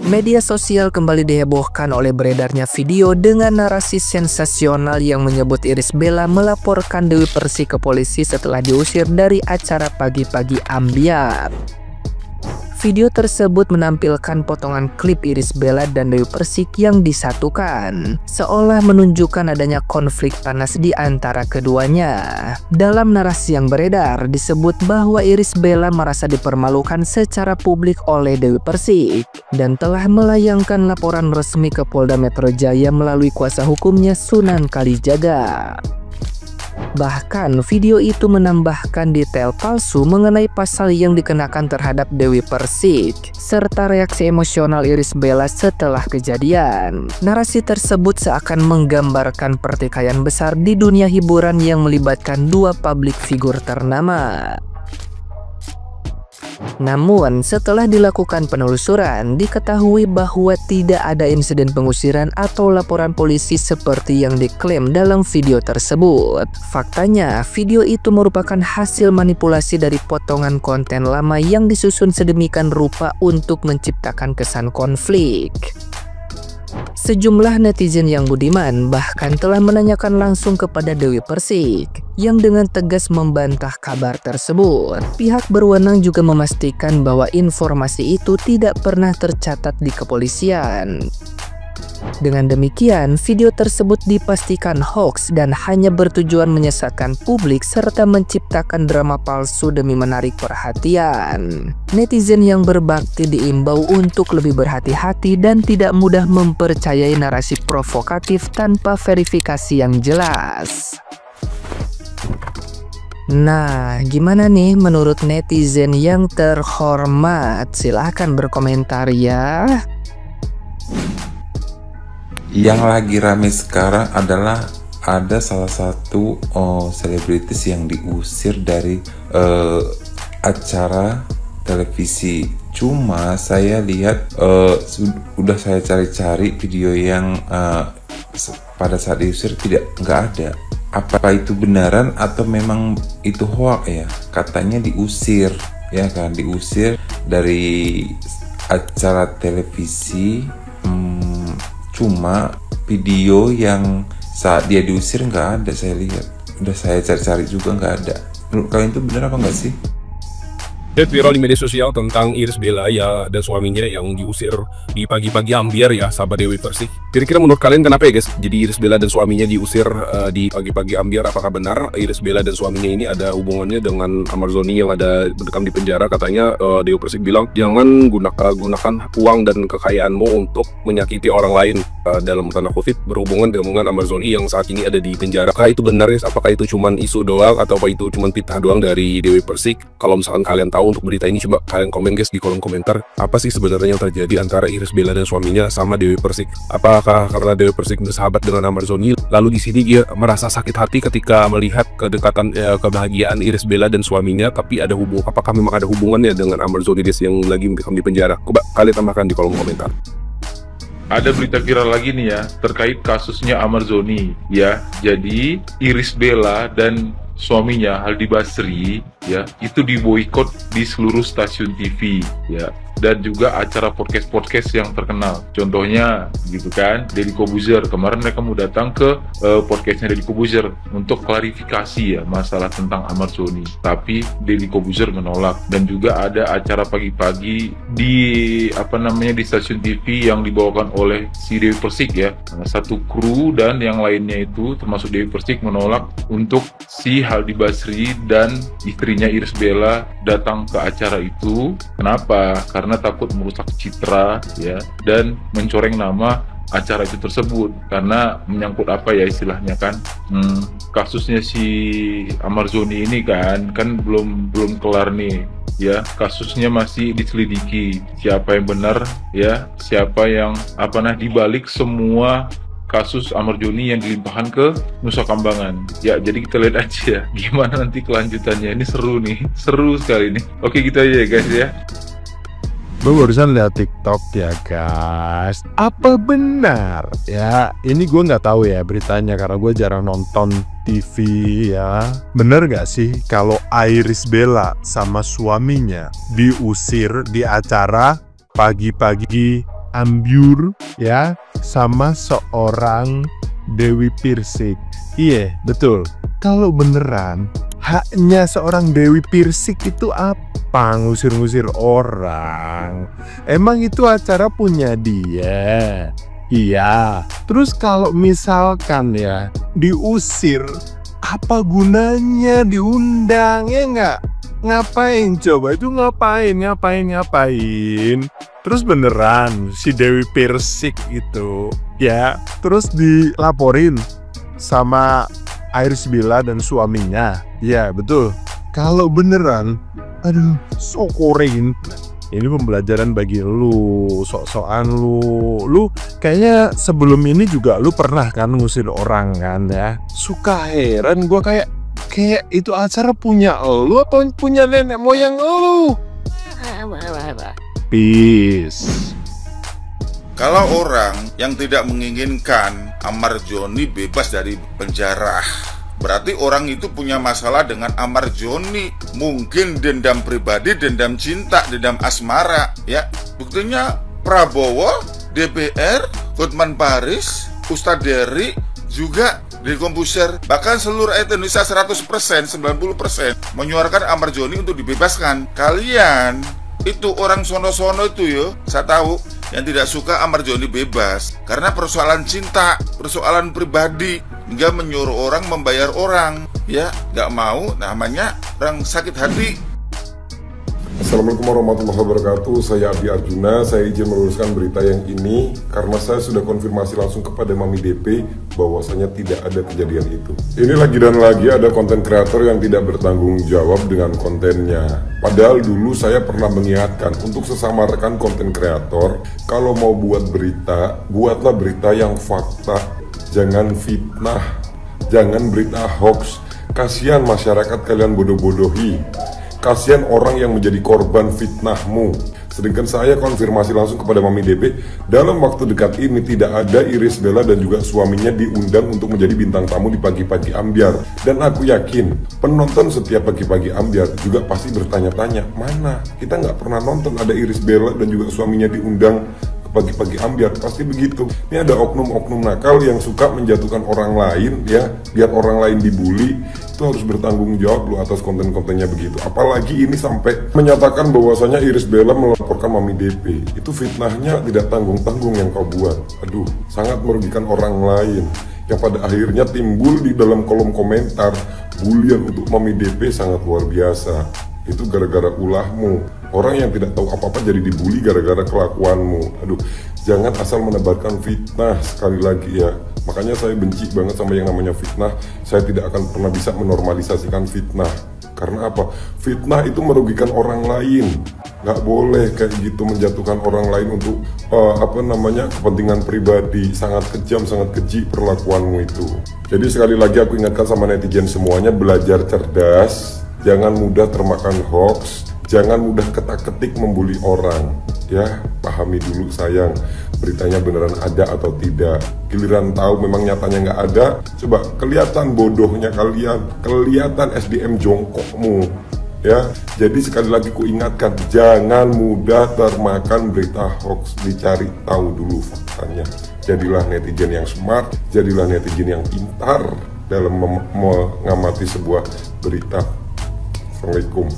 Media sosial kembali dihebohkan oleh beredarnya video dengan narasi sensasional yang menyebut Irish Bella melaporkan Dewi Persik ke polisi setelah diusir dari acara Pagi-Pagi Ambyar. Video tersebut menampilkan potongan klip Irish Bella dan Dewi Persik yang disatukan, seolah menunjukkan adanya konflik panas di antara keduanya. Dalam narasi yang beredar, disebut bahwa Irish Bella merasa dipermalukan secara publik oleh Dewi Persik dan telah melayangkan laporan resmi ke Polda Metro Jaya melalui kuasa hukumnya Sunan Kalijaga. Bahkan video itu menambahkan detail palsu mengenai pasal yang dikenakan terhadap Dewi Persik serta reaksi emosional Irish Bella setelah kejadian. Narasi tersebut seakan menggambarkan pertikaian besar di dunia hiburan yang melibatkan dua publik figur ternama. Namun, setelah dilakukan penelusuran, diketahui bahwa tidak ada insiden pengusiran atau laporan polisi seperti yang diklaim dalam video tersebut. Faktanya, video itu merupakan hasil manipulasi dari potongan konten lama yang disusun sedemikian rupa untuk menciptakan kesan konflik. Sejumlah netizen yang budiman bahkan telah menanyakan langsung kepada Dewi Persik yang dengan tegas membantah kabar tersebut. Pihak berwenang juga memastikan bahwa informasi itu tidak pernah tercatat di kepolisian. Dengan demikian, video tersebut dipastikan hoax dan hanya bertujuan menyesatkan publik serta menciptakan drama palsu demi menarik perhatian. Netizen yang berbakti diimbau untuk lebih berhati-hati dan tidak mudah mempercayai narasi provokatif tanpa verifikasi yang jelas. Nah, gimana nih menurut netizen yang terhormat? Silahkan berkomentar ya. Yang lagi rame sekarang adalah ada salah satu selebritis yang diusir dari acara televisi. Cuma saya lihat udah saya cari-cari video yang pada saat diusir nggak ada. Apa itu benaran atau memang itu hoax ya? Katanya diusir, ya kan? Diusir dari acara televisi. Cuma video yang saat dia diusir nggak ada, saya lihat. Udah saya cari-cari juga nggak ada. Menurut kalian itu benar apa nggak sih? Viral di media sosial tentang Irish Bella ya dan suaminya yang diusir di Pagi-Pagi Ambyar ya, sahabat Dewi Persik. Kira-kira menurut kalian kenapa ya guys? Jadi Irish Bella dan suaminya diusir di Pagi-Pagi Ambyar. Apakah benar Irish Bella dan suaminya ini ada hubungannya dengan Amarzoni yang ada mendekam di penjara? Katanya Dewi Persik bilang jangan gunakan uang dan kekayaanmu untuk menyakiti orang lain, dalam tanda kutip berhubungan dengan Amarzoni yang saat ini ada di penjara. Apakah itu benar guys? Apakah itu cuma isu doang atau apa itu cuma fitnah doang dari Dewi Persik? Kalau misalkan kalian tahu untuk berita ini, coba kalian komen guys di kolom komentar. Apa sih sebenarnya yang terjadi antara Irish Bella dan suaminya sama Dewi Persik? Apakah karena Dewi Persik bersahabat dengan Amarzoni, lalu di sini dia merasa sakit hati ketika melihat kedekatan kebahagiaan Irish Bella dan suaminya, tapi apakah memang ada hubungannya dengan Amarzoni yang lagi mendekam di penjara? Coba kalian tambahkan di kolom komentar. Ada berita viral lagi nih ya terkait kasusnya Amarzoni ya. Jadi Irish Bella dan suaminya Haldi Basri ya itu diboikot di seluruh stasiun TV ya, dan juga acara podcast yang terkenal. Contohnya gitu kan, Deddy Corbuzier. Kemarin mereka mau datang ke podcastnya Deddy Corbuzier untuk klarifikasi ya masalah tentang Amarzoni, tapi Deddy Corbuzier menolak. Dan juga ada acara pagi-pagi di di stasiun TV yang dibawakan oleh si Dewi Persik ya. Satu kru dan yang lainnya itu termasuk Dewi Persik menolak untuk si Haldi Basri dan istrinya Irish Bella datang ke acara itu. Kenapa? Karena takut merusak citra ya dan mencoreng nama acara itu tersebut, karena menyangkut apa ya istilahnya kan, kasusnya si Amarzoni ini kan belum kelar nih ya, kasusnya masih diselidiki siapa yang benar ya, siapa yang dibalik semua kasus Amarzoni yang dilimpahkan ke Nusa Kambangan ya. Jadi kita lihat aja gimana nanti kelanjutannya. Ini seru nih, seru sekali nih. Oke, gitu aja ya guys ya. Gue barusan lihat TikTok ya guys. Apa benar ya? Ini gue nggak tahu ya beritanya karena gue jarang nonton TV ya. Bener gak sih kalau Irish Bella sama suaminya diusir di acara Pagi-Pagi Ambyur ya sama seorang Dewi Persik. Iya, betul. Kalau beneran haknya seorang Dewi Persik itu apa? Ngusir-ngusir orang. Emang itu acara punya dia. Iya. Terus kalau misalkan ya diusir, apa gunanya diundang ya nggak? Ngapain coba itu ngapain? Terus beneran si Dewi Persik itu ya terus dilaporin sama Iris Bella dan suaminya. Ya betul. Kalau beneran, aduh, sokorin. Ini pembelajaran bagi lu, sok-sokan lu kayaknya sebelum ini juga lu pernah kan ngusir orang kan ya. Suka heran gua kayak itu acara punya lu apa punya nenek moyang lu? Peace. Kalau orang yang tidak menginginkan Ahmad Joni bebas dari penjara, berarti orang itu punya masalah dengan Ahmad Joni. Mungkin dendam pribadi, dendam cinta, dendam asmara ya. Buktinya Prabowo, DPR, Hotman Paris, Ustadz Dery juga di kompuser, bahkan seluruh rakyat Indonesia 100%, 90% menyuarakan Ahmad Joni untuk dibebaskan. Kalian itu orang sono-sono itu yo, saya tahu yang tidak suka Ahmad Joni bebas karena persoalan cinta, persoalan pribadi, hingga menyuruh orang membayar orang ya, nggak mau, namanya orang sakit hati. Assalamualaikum warahmatullahi wabarakatuh. Saya Abi Arjuna. Saya izin meluruskan berita yang ini karena saya sudah konfirmasi langsung kepada Mami DP bahwasanya tidak ada kejadian itu. Ini lagi dan lagi ada konten kreator yang tidak bertanggung jawab dengan kontennya. Padahal dulu saya pernah mengingatkan untuk sesama rekan konten kreator, kalau mau buat berita, buatlah berita yang fakta, jangan fitnah, jangan berita hoax. Kasihan masyarakat kalian bodoh-bodohi. Kasihan orang yang menjadi korban fitnahmu. Sedangkan saya konfirmasi langsung kepada Mami DP, dalam waktu dekat ini tidak ada Iris Bella dan juga suaminya diundang untuk menjadi bintang tamu di Pagi-Pagi Ambyar. Dan aku yakin penonton setiap Pagi-Pagi Ambyar juga pasti bertanya-tanya, mana? Kita nggak pernah nonton ada Iris Bella dan juga suaminya diundang ke Pagi-Pagi Ambyar. Pasti begitu. Ini ada oknum-oknum nakal yang suka menjatuhkan orang lain ya, biar orang lain dibully. Itu harus bertanggung jawab lo atas konten-kontennya begitu. Apalagi ini sampai menyatakan bahwasanya Iris Bella melaporkan Mami DP. Itu fitnahnya tidak tanggung-tanggung yang kau buat. Aduh, sangat merugikan orang lain. Yang pada akhirnya timbul di dalam kolom komentar, bulian untuk Mami DP sangat luar biasa. Itu gara-gara ulahmu. Orang yang tidak tahu apa-apa jadi dibully gara-gara kelakuanmu. Aduh, jangan asal menebarkan fitnah sekali lagi ya. Makanya saya benci banget sama yang namanya fitnah. Saya tidak akan pernah bisa menormalisasikan fitnah. Karena apa? Fitnah itu merugikan orang lain. Nggak boleh kayak gitu menjatuhkan orang lain untuk kepentingan pribadi. Sangat kejam, sangat keji perlakuanmu itu. Jadi sekali lagi aku ingatkan sama netizen semuanya, belajar cerdas, jangan mudah termakan hoax, jangan mudah ketak-ketik membuli orang. Ya, pahami dulu sayang, beritanya beneran ada atau tidak. Giliran tahu memang nyatanya nggak ada, coba kelihatan bodohnya kalian, kelihatan SDM jongkokmu. Ya, jadi sekali lagi ku ingatkan, jangan mudah termakan berita hoax, dicari tahu dulu faktanya. Jadilah netizen yang smart, jadilah netizen yang pintar dalam mengamati sebuah berita. Assalamualaikum.